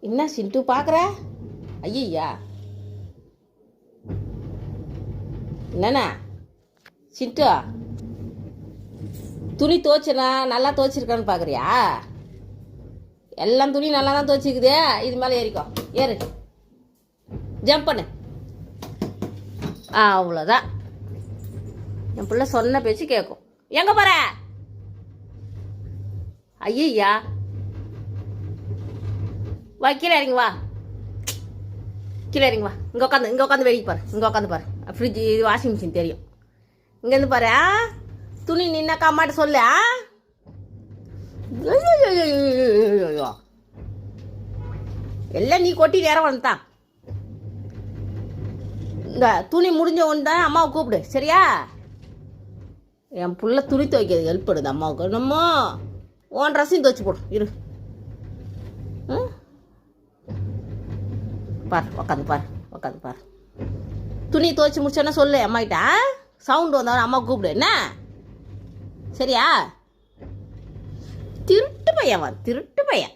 என்ன சிண்டு பார்க்குற? ஐயா என்னண்ணா சிண்டு, துணி துவைச்சனா நல்லா துவைச்சிருக்கான்னு பார்க்குறியா? எல்லாம் துணி நல்லா தான் துவைச்சிக்குதே. இது மேலே ஏறிக்கோ, ஏறு, ஜம்ப் பண்ணு. அவ்வளோதான். என் பிள்ளை சொன்ன பேச்சு கேட்கும். எங்கே போகிற? ஐயா வா, கீழே இறங்கி வா, கீழே இறங்கி வா. இங்கே உட்காந்து வெளியே பாரு, இங்கே உட்காந்து பாரு. ஃப்ரிட்ஜ், இது வாஷிங் மிஷின் தெரியும். இங்கேருந்து பாரு. துணி நின்னாக்கா அம்மாட்ட சொல்லு. எல்லாம் நீ கொட்டி நேரம் வந்துட்டான். இந்த துணி முடிஞ்ச ஒன்று தான் அம்மாவை கூப்பிடு, சரியா? என் புள்ள துணி துவைக்கிறது ஹெல்ப் பண்ணுது அம்மாவுக்கு. நம்ம உன் ட்ரெஸ்ஸையும் துவைச்சி போடும், இரு. பார், உக்காந்து பார். துணி துவைச்சி முடிச்சோன்னா சொல்லு அம்மாகிட்ட. சவுண்டு வந்தவன அம்மா கூப்பிடு, என்ன? சரியா? திருட்டு பையன்.